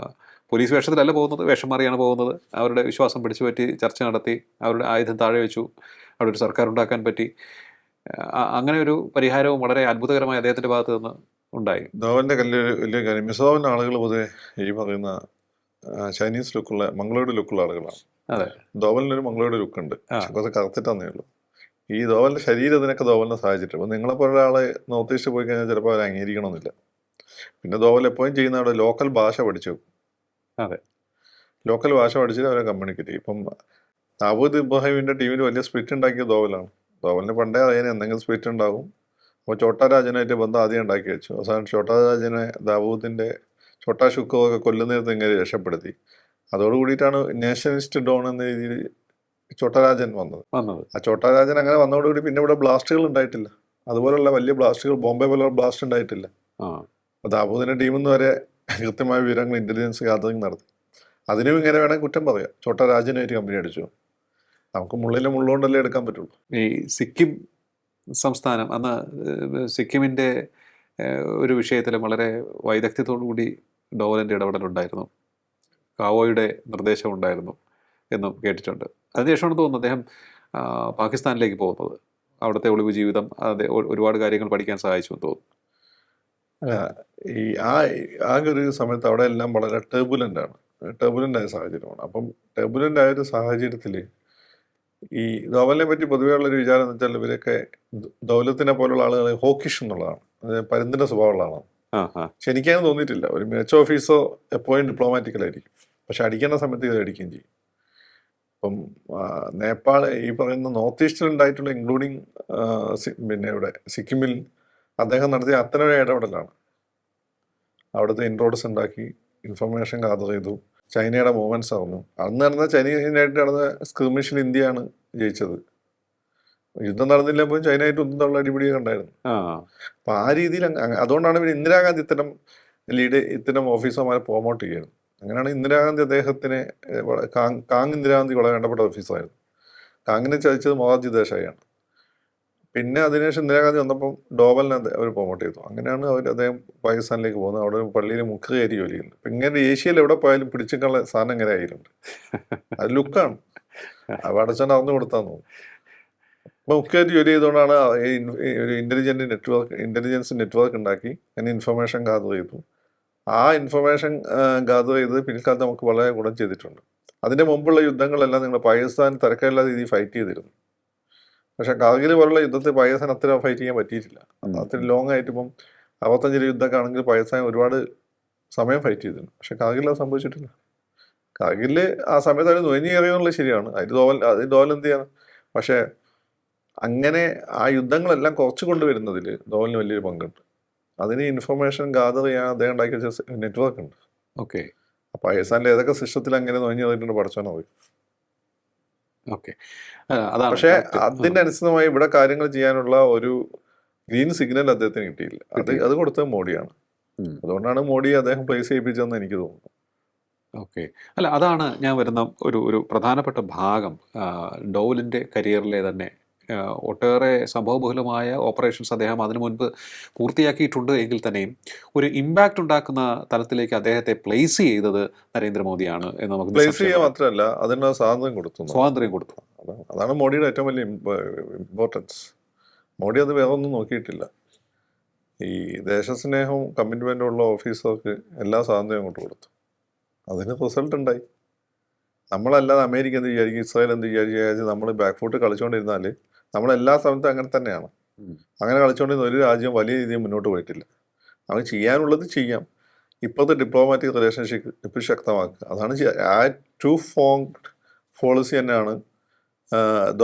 പോലീസ് വേഷത്തിലല്ല പോകുന്നത്, വേഷം മാറിയാണ് പോകുന്നത്. അവരുടെ വിശ്വാസം പിടിച്ചുപറ്റി ചർച്ച നടത്തി, അവരുടെ ആയുധം താഴെ വെച്ചു, അവിടെ ഒരു സർക്കാർ ഉണ്ടാക്കാൻ പറ്റി. അങ്ങനെ ഒരു പരിഹാരവും വളരെ അത്ഭുതകരമായി അദ്ദേഹത്തിൻ്റെ ഭാഗത്ത് നിന്ന് ഉണ്ടായി. ധോവലിന്റെ വലിയ കാര്യം മിസോറിലെ ആളുകൾ പൊതുവെ ഈ പറയുന്ന ചൈനീസ് ലുക്കുള്ള മംഗളോയുടെ ലുക്കുള്ള ആളുകളാണ്. അതെ, ധോവലിനൊരു മംഗളോയുടെ ലുക്ക് ഉണ്ട്, പക്ഷെ കുറച്ച് കറുത്തിട്ടാന്നേ ഉള്ളൂ. ഈ ധോവലിന്റെ ശരീരം ഇതിനൊക്കെ ധോവലിനെ സഹായിച്ചിട്ടുണ്ട്. അപ്പൊ നിങ്ങളെപ്പോലെ ഒരാളെ നോർത്ത് ഈസ്റ്റ് പോയി കഴിഞ്ഞാൽ ചിലപ്പോൾ അവർ അംഗീകരിക്കണമെന്നില്ല. പിന്നെ ധോവൽ എപ്പോഴും ചെയ്യുന്ന അവിടെ ലോക്കൽ ഭാഷ പഠിച്ചു. അതെ, ലോക്കൽ ഭാഷ പഠിച്ചിട്ട് അവരെ കമ്മ്യൂണിക്കേറ്റ് ചെയ്യും. ഇപ്പം ദാവൂദ് ഇബ്രാഹിമിന്റെ ടീമിൽ വലിയ സ്പ്ലിറ്റ് ഉണ്ടാക്കിയ ധോവലാണ്. ധോവലിന് പണ്ടേ അതിന് എന്തെങ്കിലും സ്പ്ലിറ്റ് ഉണ്ടാകും. അപ്പോൾ ചോട്ടാ രാജനായിട്ട് ബന്ധം ആദ്യം ഉണ്ടാക്കി വെച്ചു. അവസാനം ചോട്ടാ രാജനെ ദാവൂദിന്റെ ചോട്ടാ ഷുക്കോക്കെ കൊല്ലുന്നതിന് ഇങ്ങനെ രക്ഷപ്പെടുത്തി. അതോടുകൂടിയിട്ടാണ് നാഷണലിസ്റ്റ് ഡോൺ എന്ന രീതിയിൽ ചോട്ടരാജൻ വന്നത്. ആ ചോട്ടരാജൻ അങ്ങനെ വന്നതോടുകൂടി പിന്നെ ഇവിടെ ബ്ലാസ്റ്റുകൾ ഉണ്ടായിട്ടില്ല. അതുപോലുള്ള വലിയ ബ്ലാസ്റ്റുകൾ ബോംബെ പോലുള്ള ബ്ലാസ്റ്റ് ഉണ്ടായിട്ടില്ല. അപ്പോൾ ദാവൂദിന്റെ ടീമെന്ന് വരെ കൃത്യമായ വിവരങ്ങൾ ഇന്റലിജൻസ് ഗാദറിംഗ് നടത്തി. അതിനും ഇങ്ങനെ വേണമെങ്കിൽ കുറ്റം പറയാം. ചോട്ടരാജനായിട്ട് കമ്പനി അടിച്ചു. നമുക്ക് മുള്ളിലെ മുള്ളുകൊണ്ടല്ലേ എടുക്കാൻ പറ്റുള്ളൂ. ഈ സിക്കിം സംസ്ഥാനം അന്ന് സിക്കിമിൻ്റെ ഒരു വിഷയത്തിൽ വളരെ വൈദഗ്ധ്യത്തോടു കൂടി ഡോവലിൻ്റെ ഇടപെടലുണ്ടായിരുന്നു, കാവോയുടെ നിർദ്ദേശമുണ്ടായിരുന്നു എന്നും കേട്ടിട്ടുണ്ട്. അതിനുശേഷമാണ് തോന്നുന്നു അദ്ദേഹം പാകിസ്ഥാനിലേക്ക് പോകുന്നത്. അവിടുത്തെ ഒളിവ് ജീവിതം ഒരുപാട് കാര്യങ്ങൾ പഠിക്കാൻ സഹായിച്ചു എന്ന് തോന്നുന്നു. ഈ ആകെ ഒരു സമയത്ത് അവിടെ എല്ലാം വളരെ ടർബുലൻ്റ് ആയ സാഹചര്യമാണ്. അപ്പം ടർബുലൻ്റ് ആയൊരു സാഹചര്യത്തിൽ ഈ ധോവലിനെ പറ്റി പൊതുവെയുള്ളൊരു വിചാരം എന്ന് വെച്ചാൽ ഇവരൊക്കെ ദൗലത്തിനെ പോലുള്ള ആളുകൾ ഹോക്കിഷ് എന്നുള്ളതാണ്, പരുന്തിൻ്റെ സ്വഭാവമുള്ളതാണ്. പക്ഷെ എനിക്കങ്ങനെ തോന്നിയിട്ടില്ല. ഒരു മികച്ച ഓഫീസോ എപ്പോഴും ഡിപ്ലോമാറ്റിക്കലായിരിക്കും, പക്ഷെ അടിക്കേണ്ട സമയത്ത് ഇത് അടിക്കുകയും ചെയ്യും. ഇപ്പം നേപ്പാൾ ഈ പറയുന്ന നോർത്ത് ഈസ്റ്റിൽ ഉണ്ടായിട്ടുള്ള ഇൻക്ലൂഡിങ് പിന്നെ ഇവിടെ സിക്കിമിൽ അദ്ദേഹം നടത്തിയ അത്തരം ഇടപെടലാണ്. അവിടുത്തെ ഇൻട്രോഡ്സ് ഉണ്ടാക്കി, ഇൻഫർമേഷൻ ഗാദർ ചെയ്തു, ചൈനയുടെ മൂവ്മെന്റ്സ് അറിഞ്ഞു. അന്ന് നടന്ന ചൈനയായിട്ട് നടന്ന സ്ക്രിമിഷിൽ ഇന്ത്യയാണ് ജയിച്ചത്. യുദ്ധം നടന്നില്ലപ്പോൾ ചൈനയായിട്ട് ഒന്നും തള്ള അടിപിടിയൊക്കെ ഉണ്ടായിരുന്നു. അപ്പൊ ആ രീതിയിൽ അതുകൊണ്ടാണ് പിന്നെ ഇന്ദിരാഗാന്ധി ഇത്തരം ഓഫീസർമാരെ പ്രൊമോട്ട് ചെയ്യുന്നത്. അങ്ങനെയാണ് ഇന്ദിരാഗാന്ധി അദ്ദേഹത്തിന് കാങ് ഇന്ദിരാഗാന്ധി വളരെ വേണ്ടപ്പെട്ട ഓഫീസറായിരുന്നു. കാങ്ങിനെ ചതിച്ചത് മൊറാർജി ദേശായിയാണ്. പിന്നെ അതിനുശേഷം ഇന്ദിരാഗാന്ധി വന്നപ്പം ഡോവലിനെ അവർ പ്രൊമോട്ട് ചെയ്തു. അങ്ങനെയാണ് അദ്ദേഹം പാകിസ്ഥാനിലേക്ക് പോകുന്നത്. അവിടെ പള്ളിയിൽ മുഖ് കയറി ജോലി ചെയ്യുന്നത്. അപ്പം ഇങ്ങനെ ഏഷ്യയിൽ എവിടെ പോയാലും പിടിച്ചിട്ടുള്ള സാധനം ഇങ്ങനെ ആയിട്ടുണ്ട്. അത് ലുക്കാണ്, അവ അടച്ചാൽ അറിഞ്ഞു കൊടുത്താന്ന് തോന്നുന്നു. അപ്പം മുഖ് കയറി ജോലി ചെയ്തുകൊണ്ടാണ് ഒരു ഇന്റലിജൻസ് നെറ്റ്വർക്ക് ഉണ്ടാക്കി അങ്ങനെ ഇൻഫർമേഷൻ ഗാദർ ചെയ്തു. ആ ഇൻഫർമേഷൻ ഗാദർ ചെയ്ത് പിൽക്കാലത്ത് നമുക്ക് വളരെ ഗുണം ചെയ്തിട്ടുണ്ട്. അതിൻ്റെ മുമ്പുള്ള യുദ്ധങ്ങളെല്ലാം നിങ്ങൾ പാകിസ്ഥാൻ തരക്കേടില്ലാത്ത രീതിയിൽ ഫൈറ്റ് ചെയ്തിരുന്നു. പക്ഷെ കാർഗിൽ പോലുള്ള യുദ്ധത്തിൽ പാകിസ്ഥാൻ അത്ര ഫൈറ്റ് ചെയ്യാൻ പറ്റിയിട്ടില്ല. അത്ര ലോങ് ആയിട്ട് ഇപ്പം 65 യുദ്ധമൊക്കെ ആണെങ്കിൽ പാകിസ്ഥാൻ ഒരുപാട് സമയം ഫൈറ്റ് ചെയ്തിരുന്നു. പക്ഷെ കാർഗിൽ അത് സംഭവിച്ചിട്ടില്ല. കാർഗിൽ ആ സമയത്ത് അതിന് നുഴഞ്ഞു കയറിയെന്നുള്ളത് ശരിയാണ്. അതിന് ധോവൽ എന്ത് ചെയ്യണം? പക്ഷെ അങ്ങനെ ആ യുദ്ധങ്ങളെല്ലാം കുറച്ച് കൊണ്ടുവരുന്നതിൽ ധോവലിന് വലിയൊരു പങ്കുണ്ട്. അതിന് ഇൻഫർമേഷൻ ഗാദർ ചെയ്യാൻ അദ്ദേഹം ഉണ്ടാക്കിയ നെറ്റ്വർക്ക് ഉണ്ട്. ഓക്കെ, പാകിസ്ഥാനിലെ ഏതൊക്കെ സിസ്റ്റത്തിൽ അങ്ങനെ നുഴഞ്ഞു കയറിയിട്ടുണ്ട് പഠിച്ചാൽ മതി. ഓക്കെ, പക്ഷെ അതിനനുസൃതമായി ഇവിടെ കാര്യങ്ങൾ ചെയ്യാനുള്ള ഒരു ഗ്രീൻ സിഗ്നൽ അദ്ദേഹത്തിന് കിട്ടിയില്ല. അത് കൊടുത്തത് മോഡിയാണ്. അതുകൊണ്ടാണ് മോഡി അദ്ദേഹം പ്ലേസ് ചെയ്യിപ്പിച്ചതെന്ന് എനിക്ക് തോന്നുന്നു. ഓക്കെ, അല്ല അതാണ് ഞാൻ വരുന്ന ഒരു പ്രധാനപ്പെട്ട ഭാഗം. ഡോവലിൻ്റെ കരിയറിലെ തന്നെ ഒട്ടേറെ സംഭവബഹുലമായ ഓപ്പറേഷൻസ് അദ്ദേഹം അതിനു മുൻപ് പൂർത്തിയാക്കിയിട്ടുണ്ട് എങ്കിൽ തന്നെയും ഒരു ഇമ്പാക്റ്റ് ഉണ്ടാക്കുന്ന തലത്തിലേക്ക് അദ്ദേഹത്തെ പ്ലേസ് ചെയ്തത് നരേന്ദ്രമോദിയാണ് എന്ന് നമുക്ക് പ്ലേസ് ചെയ്യുക മാത്രമല്ല അതിന് സ്വാതന്ത്ര്യം കൊടുത്തു. അതാണ് മോഡിയുടെ ഏറ്റവും വലിയ ഇമ്പോർട്ടൻസ്. മോഡി അത് വേറെ ഒന്നും നോക്കിയിട്ടില്ല. ഈ ദേശസ്നേഹവും കമ്മിറ്റ്മെൻറ്റും ഉള്ള ഓഫീസർക്ക് എല്ലാ സ്വാതന്ത്ര്യവും കൊണ്ട് കൊടുത്തു. അതിന് റിസൾട്ട് ഉണ്ടായി. നമ്മളല്ലാതെ അമേരിക്ക എന്ത് വിചാരിക്കും, ഇസ്രായേൽ എന്ത് വിചാരിച്ചു, നമ്മൾ ബാക്ക് ഫുട്ട് കളിച്ചുകൊണ്ടിരുന്നാൽ നമ്മളെല്ലാ സമയത്തും അങ്ങനെ തന്നെയാണ്. അങ്ങനെ കളിച്ചുകൊണ്ടിരുന്ന ഒരു രാജ്യം വലിയ രീതിയിൽ മുന്നോട്ട് പോയിട്ടില്ല. നമുക്ക് ചെയ്യാനുള്ളത് ചെയ്യാം. ഇപ്പോഴത്തെ ഡിപ്ലോമാറ്റിക് റിലേഷൻഷിപ്പ് ശക്തമാക്കുക, അതാണ് ആ ടു ഫോങ്ഡ് പോളിസി തന്നെയാണ്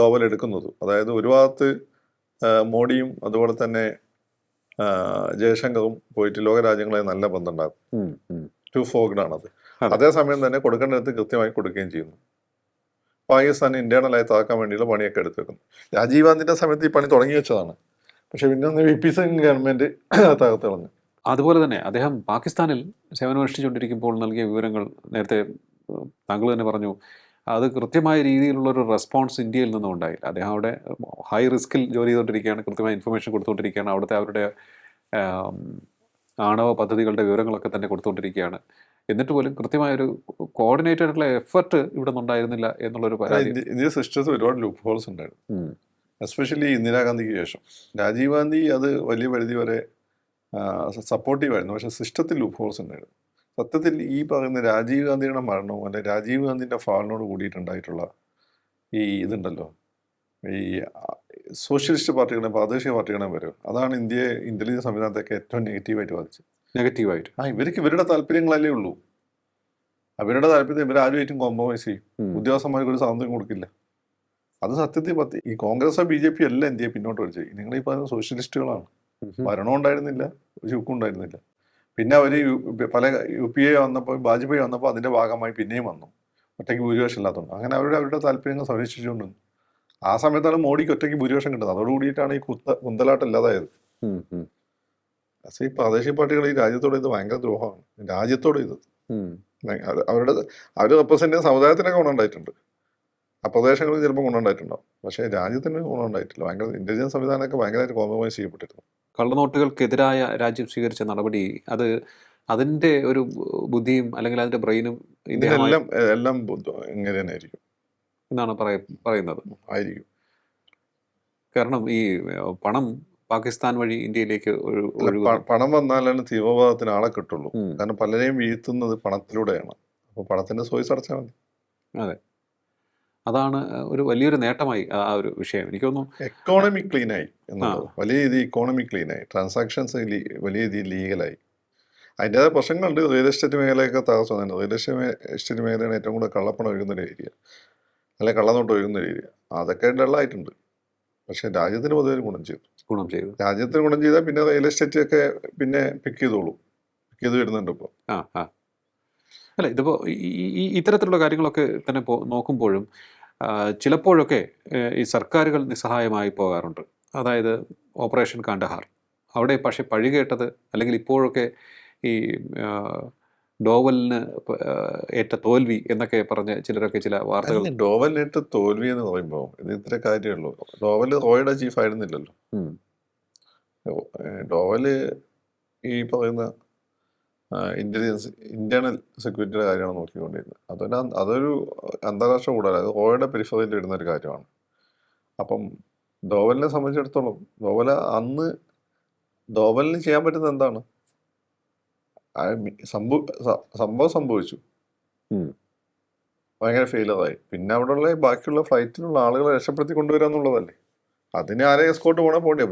ധോവൽ എടുക്കുന്നത്. അതായത് ഒരു ഭാഗത്ത് മോഡിയും അതുപോലെ തന്നെ ജയശങ്കറും പോയിട്ട് ലോകരാജ്യങ്ങളെ നല്ല ബന്ധം ഉണ്ടാക്കും. ടു ഫോഗ്ഡാണത്. അതേസമയം തന്നെ കൊടുക്കേണ്ടടുത്ത് കൃത്യമായി കൊടുക്കുകയും ചെയ്യുന്നു. പാകിസ്ഥാൻ ഇന്റേണലായി താക്കാൻ വേണ്ടിയുള്ള പണിയൊക്കെ എടുത്തു വെക്കുന്നു. രാജീവ് ഗാന്ധിന്റെ സമയത്ത് ഈ പണി തുടങ്ങി വെച്ചതാണ്. പക്ഷെ പിന്നെ VP സിംഗ് ഗവൺമെന്റ് തകർത്ത് കളഞ്ഞു. അതുപോലെ തന്നെ അദ്ദേഹം പാകിസ്ഥാനിൽ സേവനമനുഷ്ഠിച്ചുകൊണ്ടിരിക്കുമ്പോൾ നൽകിയ വിവരങ്ങൾ നേരത്തെ താങ്കൾ തന്നെ പറഞ്ഞു, അത് കൃത്യമായ രീതിയിലുള്ളൊരു റെസ്പോൺസ് ഇന്ത്യയിൽ നിന്നും ഉണ്ടായില്ല. അദ്ദേഹം അവിടെ ഹൈ റിസ്കിൽ ജോലി ചെയ്തുകൊണ്ടിരിക്കുകയാണ്, കൃത്യമായ ഇൻഫർമേഷൻ കൊടുത്തുകൊണ്ടിരിക്കുകയാണ്, അവിടുത്തെ അവരുടെ ആണവ പദ്ധതികളുടെ വിവരങ്ങളൊക്കെ തന്നെ കൊടുത്തുകൊണ്ടിരിക്കുകയാണ്. എന്നിട്ട് പോലും കൃത്യമായൊരു കോർഡിനേറ്റഡ് ആയിട്ടുള്ള എഫർട്ട് ഇവിടെ നിന്നുണ്ടായിരുന്നില്ല എന്നുള്ളൊരു പരാതി. ഇന്ത്യ സിസ്റ്റംസ് ഒരുപാട് ലൂപ്പ് ഹോൾസ് ഉണ്ടായിരുന്നു, എസ്പെഷ്യലി ഇന്ദിരാഗാന്ധിക്ക് ശേഷം. രാജീവ് ഗാന്ധി അത് വലിയ പരിധി വരെ സപ്പോർട്ടീവായിരുന്നു. പക്ഷേ സിസ്റ്റത്തിൽ ലൂപ്പ് ഹോൾസ് ഉണ്ടായിരുന്നു. സത്യത്തിൽ ഈ പറയുന്ന രാജീവ് ഗാന്ധിയുടെ മരണവും അല്ലെ രാജീവ് ഗാന്ധിൻ്റെ ഫാളിനോട് കൂടിയിട്ടുണ്ടായിട്ടുള്ള ഈ ഇതുണ്ടല്ലോ, ഈ സോഷ്യലിസ്റ്റ് പാർട്ടികളെ പ്രാദേശിക പാർട്ടികളെ വരും, അതാണ് ഇന്ത്യയെ ഇന്റലിജൻസ് സംവിധാനത്തൊക്കെ ഏറ്റവും നെഗറ്റീവായിട്ട് ബാധിച്ചത്. നെഗറ്റീവായിട്ട് ഇവർക്ക് ഇവരുടെ താല്പര്യങ്ങളല്ലേ ഉള്ളൂ. അവരുടെ താല്പര്യം ഇവരാരുമായിട്ടും കോംപ്രമൈസ് ചെയ്യും. ഉദ്യോഗസ്ഥന്മാർക്ക് ഒരു സ്വാതന്ത്ര്യം കൊടുക്കില്ല. അത് സത്യത്തിൽ ഈ കോൺഗ്രസോ BJP അല്ല ഇന്ത്യയെ പിന്നോട്ട് വലിച്ചത്. നിങ്ങൾ ഈ പറയുന്ന സോഷ്യലിസ്റ്റുകളാണ്. ഭരണം ഉണ്ടായിരുന്നില്ല, ഒരു ചുക്കും ഉണ്ടായിരുന്നില്ല. പിന്നെ അവർ പല UPA വന്നപ്പോൾ, വാജ്പേയി വന്നപ്പോൾ അതിൻ്റെ ഭാഗമായി പിന്നെയും വന്നു, ഒറ്റയ്ക്ക് ഭൂരിപക്ഷം ഇല്ലാത്തതുകൊണ്ട്. അങ്ങനെ അവരുടെ താല്പര്യങ്ങൾ സംരക്ഷിച്ചുകൊണ്ട് ആ സമയത്താണ് മോഡിക്ക് ഒറ്റയ്ക്ക് ഭൂരിപക്ഷം കിട്ടുന്നത്. അതോടുകൂടിയിട്ടാണ് ഈ കുന്തലാട്ടം ഇല്ലാതായത്. പക്ഷേ ഈ പ്രാദേശിക പാർട്ടികൾ ഈ രാജ്യത്തോട് ഇത് ഭയങ്കര ദ്രോഹമാണ്. രാജ്യത്തോട് ഇത് അവർ റെപ്രസെന്റ് ചെയ്യുന്ന സമുദായത്തിനൊക്കെ ഗുണമുണ്ടായിട്ടുണ്ട്, ആ പ്രദേശങ്ങളിൽ ചിലപ്പോൾ ഗുണമുണ്ടായിട്ടുണ്ടാവും. പക്ഷേ രാജ്യത്തിന് ഗുണമുണ്ടായിട്ടില്ല. ഭയങ്കര ഇന്റലിജൻസ് സംവിധാനമൊക്കെ ഭയങ്കരമായിട്ട് കോംപ്രമൈസ് ചെയ്യപ്പെട്ടിരുന്നു. കള്ളനോട്ടുകൾക്കെതിരായ രാജ്യം സ്വീകരിച്ച നടപടി അതിന്റെ ഒരു ബുദ്ധിയും അല്ലെങ്കിൽ അതിന്റെ ബ്രെയിനും എല്ലാം ഇങ്ങനെ തന്നെ ആയിരിക്കും എന്നാണ് പറയുന്നത്. ആയിരിക്കും. കാരണം ഈ പണം പാകിസ്ഥാൻ വഴി ഇന്ത്യയിലേക്ക് പണം വന്നാലാണ് തീവ്രവാദത്തിന് ആളെ കിട്ടുള്ളൂ. കാരണം പലരെയും വീഴ്ത്തുന്നത് പണത്തിലൂടെയാണ്. അപ്പോൾ പണത്തിന്റെ സോഴ്സ് അടച്ചാൽ മതി. അതെ, അതാണ് ഒരു വലിയൊരു നേട്ടമായി ആ ഒരു വിഷയം. എനിക്ക് തോന്നുന്നു എക്കോണമി ക്ലീനായി എന്നുള്ളത്. വലിയ രീതിയിൽ ഇക്കോണമി ക്ലീനായി, ട്രാൻസാക്ഷൻസ് വലിയ രീതിയിൽ ലീഗലായി. അതിൻ്റെതായ പ്രശ്നങ്ങളുണ്ട്. റിയൽ എസ്റ്റേറ്റ് മേഖലയൊക്കെ തകർച്ചു വന്നിട്ടുണ്ട്. റിയൽ എസ്റ്റേറ്റ് മേഖലയാണ് ഏറ്റവും കൂടുതൽ കള്ളപ്പണം ഒഴുകുന്നൊരു ഏരിയ, അല്ലെങ്കിൽ കള്ളനോട്ട് ഒഴുകുന്നൊരു ഏരിയ. അതൊക്കെ ഡള്ളായിട്ടുണ്ട്. പക്ഷെ രാജ്യത്തിന് പൊതുവെ ഗുണം ചെയ്തു. രാജ്യത്തിന് ഗുണം ചെയ്താൽ പിന്നെ റിയൽ എസ്റ്റേറ്റ് ഒക്കെ പിന്നെ പിക്ക് ചെയ്ത് വരുന്നുണ്ട് ഇപ്പോൾ. അല്ല, ഇതിപ്പോൾ ഇത്തരത്തിലുള്ള കാര്യങ്ങളൊക്കെ തന്നെ നോക്കുമ്പോഴും ചിലപ്പോഴൊക്കെ ഈ സർക്കാരുകൾ നിസ്സഹായമായി പോകാറുണ്ട്. അതായത് ഓപ്പറേഷൻ കാണ്ഡഹാർ, അവിടെ പക്ഷെ പഴികേട്ടത്, അല്ലെങ്കിൽ ഇപ്പോഴൊക്കെ ഈ ഡോവലിന് ഏറ്റ തോൽവി എന്നൊക്കെ പറഞ്ഞ് ചിലരൊക്കെ ചില വാർത്തകൾ. ഡോവലിനേറ്റ തോൽവി എന്ന് പറയുമ്പോൾ ഇത് ഇത്ര കാര്യമുള്ളൂ. ഡോവല് റോയുടെ ചീഫ് ആയിരുന്നില്ലല്ലോ. ഡോവല് ഈ പറയുന്ന ഇന്റേണൽ സെക്യൂരിറ്റിയുടെ കാര്യമാണ് നോക്കിക്കൊണ്ടിരുന്നത്. അതൊരു അന്താരാഷ്ട്ര കൂടാതെ അത് റോയുടെ പെരിഫറിയിൽ വരുന്ന ഒരു കാര്യമാണ്. അപ്പം ഡോവലിനെ സംബന്ധിച്ചിടത്തോളം ഡോവലിന് ചെയ്യാൻ പറ്റുന്നത് എന്താണ്? സംഭവം സംഭവിച്ചു, ഭയങ്കര ഫെയിലറായി. പിന്നെ അവിടെയുള്ള ബാക്കിയുള്ള ഫ്ലൈറ്റിലുള്ള ആളുകളെ രക്ഷപ്പെടുത്തി കൊണ്ടുവരിക എന്നുള്ളതല്ലേ. അതിന് ആരെ എസ്കോർട്ട് പോകണ്ടേ?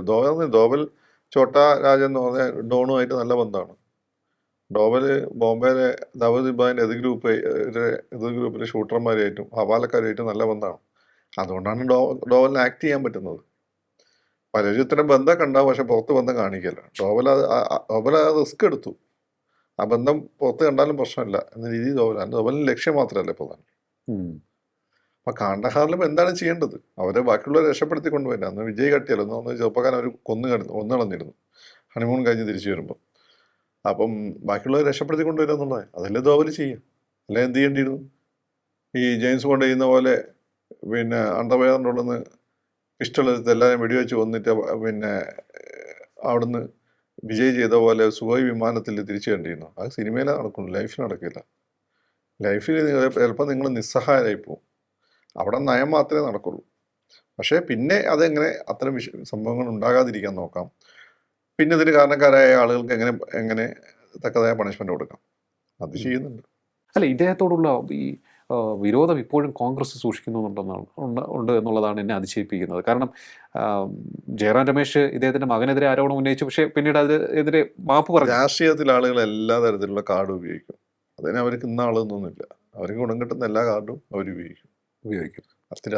ഡോവൽ ചോട്ടാ രാജൻ എന്ന് പറഞ്ഞ ഡോണുമായിട്ട് നല്ല ബന്ധമാണ്. ഡോവല് ബോംബെയിലെ ദാവൂദ് ഇബ്രാഹിമിന്റെ എതിർ ഗ്രൂപ്പിലെ ഷൂട്ടർമാരായിട്ടും ഹവാലക്കാരുമായിട്ടും നല്ല ബന്ധമാണ്. അതുകൊണ്ടാണ് ഡോവലിന് ആക്ട് ചെയ്യാൻ പറ്റുന്നത്. പലരും ഇത്തരം ബന്ധം കണ്ടാവും, പക്ഷെ പുറത്ത് ബന്ധം കാണിക്കില്ല. ഡോവൽ റിസ്ക് എടുത്തു. ആ ബന്ധം പുറത്ത് കണ്ടാലും പ്രശ്നമില്ല എന്ന രീതിയിൽ ഡോവലിന് ലക്ഷ്യം മാത്രമല്ല പ്രധാനം. അപ്പൊ കാണ്ഡഹാറിലും എന്താണ് ചെയ്യേണ്ടത്? അവരെ ബാക്കിയുള്ളവരെ രക്ഷപ്പെടുത്തി കൊണ്ടുപോയില്ല. അന്ന് വിജയ് കട്ടിയല്ലോ, ഒന്ന് ചെറുപ്പക്കാരൻ അവർ കൊന്നുകളഞ്ഞിരുന്നു ഹണിമൂൺ കഴിഞ്ഞ് തിരിച്ചു വരുമ്പോൾ. അപ്പം ബാക്കിയുള്ളവരെ രക്ഷപ്പെടുത്തി കൊണ്ടുവരിക എന്നുള്ളത് അതല്ലേ ഡോവല് ചെയ്യുക. അല്ലെ എന്ത് ചെയ്യേണ്ടിയിരുന്നു? ഈ ജെയിംസ് ബോണ്ട് ചെയ്യുന്ന പോലെ പിന്നെ അണ്ടർവെയറിൻ്റെ ഉള്ളിൽ നിന്ന് പിസ്റ്റൾ എടുത്ത് എല്ലാവരും വെടിവെച്ച് കൊന്നിട്ട് പിന്നെ അവിടുന്ന് വിജയ് ചെയ്ത പോലെ സുഖോയ് വിമാനത്തിൽ തിരിച്ചു കണ്ടിരുന്നു. അത് സിനിമയിലേ നടക്കുള്ളൂ, ലൈഫിൽ നടക്കില്ല. ലൈഫിൽ ചിലപ്പോൾ നിങ്ങൾ നിസ്സഹായരായി പോകും. അവിടെ നയം മാത്രമേ നടക്കുള്ളൂ. പക്ഷേ പിന്നെ അതെങ്ങനെ അത്തരം സംഭവങ്ങൾ ഉണ്ടാകാതിരിക്കാൻ നോക്കാം. പിന്നെ ഇതിന് കാരണക്കാരായ ആളുകൾക്ക് എങ്ങനെ തക്കതായ പണിഷ്മെന്റ് കൊടുക്കാം, അത് ചെയ്യുന്നുണ്ട്. അല്ല, ഇദ്ദേഹത്തോടുള്ള ഈ വിരോധം ഇപ്പോഴും കോൺഗ്രസ് ഉണ്ട് എന്നുള്ളതാണ് എന്നെ അതിശയിപ്പിക്കുന്നത്. കാരണം ജയറാം രമേശ് ഇദ്ദേഹത്തിന്റെ മകനെതിരെ ആരോപണം ഉന്നയിച്ചു, പക്ഷേ പിന്നീട് അതിനെതിരെ മാപ്പ് പറഞ്ഞു. രാഷ്ട്രീയത്തിൽ ആളുകൾ എല്ലാ തരത്തിലുള്ള കാർഡും ഉപയോഗിക്കും. അതിന് അവർക്ക് ഇന്ന ആളൊന്നുമില്ല. അവർക്ക് ഗുണം കിട്ടുന്ന എല്ലാ കാർഡും അവർ ഉപയോഗിക്കും.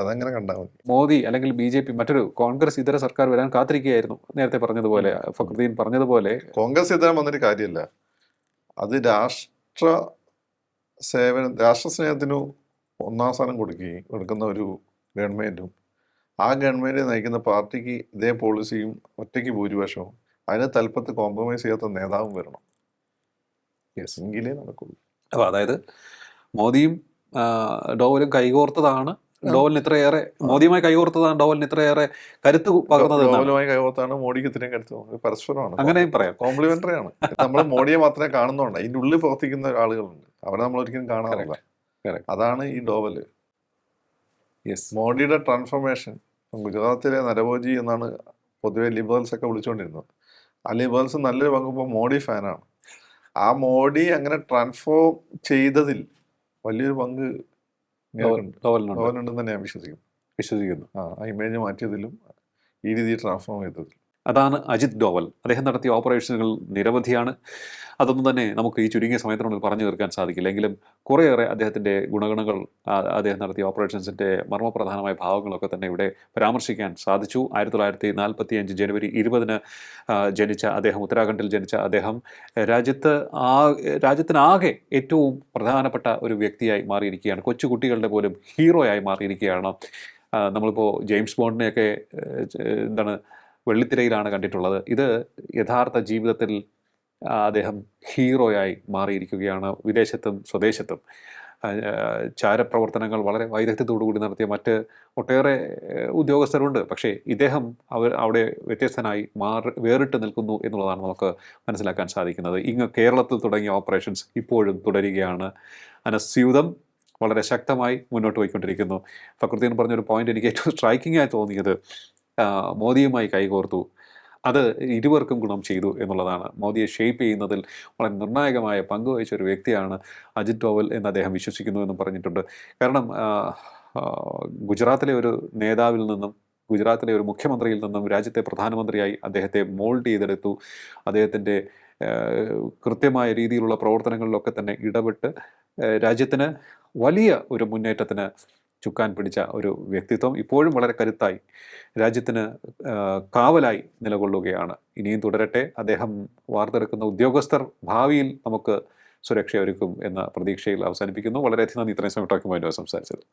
അതങ്ങനെ കണ്ടാൽ മതി. മോദി അല്ലെങ്കിൽ BJP മറ്റൊരു കോൺഗ്രസ് ഇതര സർക്കാർ വരാൻ കാത്തിരിക്കുകയായിരുന്നു. നേരത്തെ പറഞ്ഞതുപോലെ, ഫക്രുദ്ദീൻ പറഞ്ഞതുപോലെ, കോൺഗ്രസ് ഇതരം വന്നൊരു കാര്യമല്ല. അത് രാഷ്ട്രസ്നേഹത്തിനു ഒന്നാം സ്ഥാനം കൊടുക്കുന്ന ഒരു ഗവൺമെന്റും ആ ഗവൺമെന്റ് നയിക്കുന്ന പാർട്ടിക്ക് ഇതേ പോളിസിയും ഒറ്റയ്ക്ക് ഭൂരിപക്ഷവും അതിന് തലപ്പത്ത് കോംപ്രമൈസ് ചെയ്യാത്ത നേതാവും വരണം. എങ്കിലേ നടക്കുള്ളൂ. അപ്പോൾ അതായത് മോദിയും ഡോവലും കൈകോർത്തതാണ് ഡോവലിന് ഇത്രയേറെ, മോദിയുമായി കൈകോർത്തതാണ് ഡോവലിന് ഇത്രയേറെ കരുത്ത് പകർന്നത്. ഡോവലുമായി കൈകോർത്താണ് മോഡിക്ക് ഇത്രയും കരുത്ത്. പരസ്പരമാണ്, അങ്ങനെയും പറയാം, കോംപ്ലിമെന്ററി ആണ്. നമ്മൾ മോഡിയെ മാത്രമേ കാണുന്നുണ്ട്, അതിൻ്റെ ഉള്ളിൽ പ്രവർത്തിക്കുന്ന ആളുകളുണ്ട്, അവരെ നമ്മൾ ഒരിക്കലും കാണാറില്ല. അതാണ് ഈ ഡോവല്. മോഡിയുടെ ട്രാൻസ്ഫോർമേഷൻ ഗുജറാത്തിലെ നരഭോജി എന്നാണ് പൊതുവെ ലിബറൽസ് ഒക്കെ വിളിച്ചുകൊണ്ടിരുന്നത്. അലി ബേൾസ് നല്ലൊരു പങ്ക് ഇപ്പോൾ മോഡി ഫാനാണ്. ആ മോഡി അങ്ങനെ ട്രാൻസ്ഫോം ചെയ്തതിൽ വലിയൊരു പങ്ക് നോവലുണ്ടെന്ന് തന്നെ ഞാൻ വിശ്വസിക്കുന്നു. ആ ഇമേജ് മാറ്റിയതിലും ഈ രീതിയിൽ ട്രാൻസ്ഫോം ചെയ്തതിലും. അതാണ് അജിത് ഡോവൽ. അദ്ദേഹം നടത്തിയ ഓപ്പറേഷനുകൾ നിരവധിയാണ്. അതൊന്നും തന്നെ നമുക്ക് ഈ ചുരുങ്ങിയ സമയത്തിനുള്ളിൽ പറഞ്ഞു തീർക്കാൻ സാധിക്കില്ല. എങ്കിലും കുറേയേറെ അദ്ദേഹത്തിൻ്റെ ഗുണഗണങ്ങൾ, അദ്ദേഹം നടത്തിയ ഓപ്പറേഷൻസിൻ്റെ മർമ്മപ്രധാനമായ ഭാഗങ്ങളൊക്കെ തന്നെ ഇവിടെ പരാമർശിക്കാൻ സാധിച്ചു. 1945 ജനുവരി 20 ജനിച്ച അദ്ദേഹം, ഉത്തരാഖണ്ഡിൽ ജനിച്ച അദ്ദേഹം രാജ്യത്തിനാകെ ഏറ്റവും പ്രധാനപ്പെട്ട ഒരു വ്യക്തിയായി മാറിയിരിക്കുകയാണ്. കൊച്ചുകുട്ടികളുടെ പോലും ഹീറോയായി മാറിയിരിക്കുകയാണ്. നമ്മളിപ്പോൾ ജെയിംസ് ബോണ്ടിനെയൊക്കെ വെള്ളിത്തിരയിലാണ് കണ്ടിട്ടുള്ളത്. ഇത് യഥാർത്ഥ ജീവിതത്തിൽ അദ്ദേഹം ഹീറോയായി മാറിയിരിക്കുകയാണ്. വിദേശത്തും സ്വദേശത്തും ചാരപ്രവർത്തനങ്ങൾ വളരെ വൈദഗ്ധ്യത്തോടുകൂടി നടത്തിയ മറ്റ് ഒട്ടേറെ ഉദ്യോഗസ്ഥരുണ്ട്. പക്ഷേ ഇദ്ദേഹം അവിടെ വ്യത്യസ്തനായി വേറിട്ട് നിൽക്കുന്നു എന്നുള്ളതാണ് നമുക്ക് മനസ്സിലാക്കാൻ സാധിക്കുന്നത്. ഇങ്ങ് കേരളത്തിൽ തുടങ്ങിയ ഓപ്പറേഷൻസ് ഇപ്പോഴും തുടരുകയാണ്. അനസ്യൂതം വളരെ ശക്തമായി മുന്നോട്ട് പോയിക്കൊണ്ടിരിക്കുന്നു. ഫക്രുദ്ദീൻ പറഞ്ഞൊരു പോയിന്റ് എനിക്ക് ഏറ്റവും സ്ട്രൈക്കിംഗ് ആയി തോന്നിയത്, മോദിയുമായി കൈകോർത്തു, അത് ഇരുവർക്കും ഗുണം ചെയ്തു എന്നുള്ളതാണ്. മോദിയെ ഷേപ്പ് ചെയ്യുന്നതിൽ വളരെ നിർണായകമായ പങ്ക് വഹിച്ച ഒരു വ്യക്തിയാണ് അജിത് ഡോവൽ എന്ന് അദ്ദേഹം വിശ്വസിക്കുന്നു എന്നും പറഞ്ഞിട്ടുണ്ട്. കാരണം ഗുജറാത്തിലെ ഒരു നേതാവിൽ നിന്നും, ഗുജറാത്തിലെ ഒരു മുഖ്യമന്ത്രിയിൽ നിന്നും രാജ്യത്തെ പ്രധാനമന്ത്രിയായി അദ്ദേഹത്തെ മോൾഡ് ചെയ്തെടുത്തു. അദ്ദേഹത്തിൻ്റെ കൃത്യമായ രീതിയിലുള്ള പ്രവർത്തനങ്ങളിലൊക്കെ തന്നെ ഇടപെട്ട് രാജ്യത്തിന് വലിയ ഒരു മുന്നേറ്റത്തിന് ചുക്കാൻ പിടിച്ച ഒരു വ്യക്തിത്വം ഇപ്പോഴും വളരെ കരുത്തായി രാജ്യത്തിന് കാവലായി നിലകൊള്ളുകയാണ്. ഇനിയും തുടരട്ടെ. അദ്ദേഹം വാർത്തെടുക്കുന്ന ഉദ്യോഗസ്ഥർ ഭാവിയിൽ നമുക്ക് സുരക്ഷയൊരുക്കും എന്ന പ്രതീക്ഷയിൽ അവസാനിപ്പിക്കുന്നു. വളരെയധികം നന്ദി ഇത്രയും സമയം ടോക്കിംഗ് പോയിന്റ് സംസാരിച്ചത്.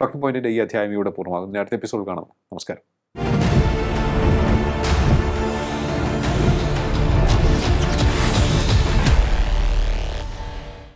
ടോക്കിംഗ് പോയിന്റിൻ്റെ ഈ അധ്യായം ഇവിടെ പൂർണ്ണമാകുന്നു. അടുത്ത എപ്പിസോഡ് കാണാം. നമസ്കാരം.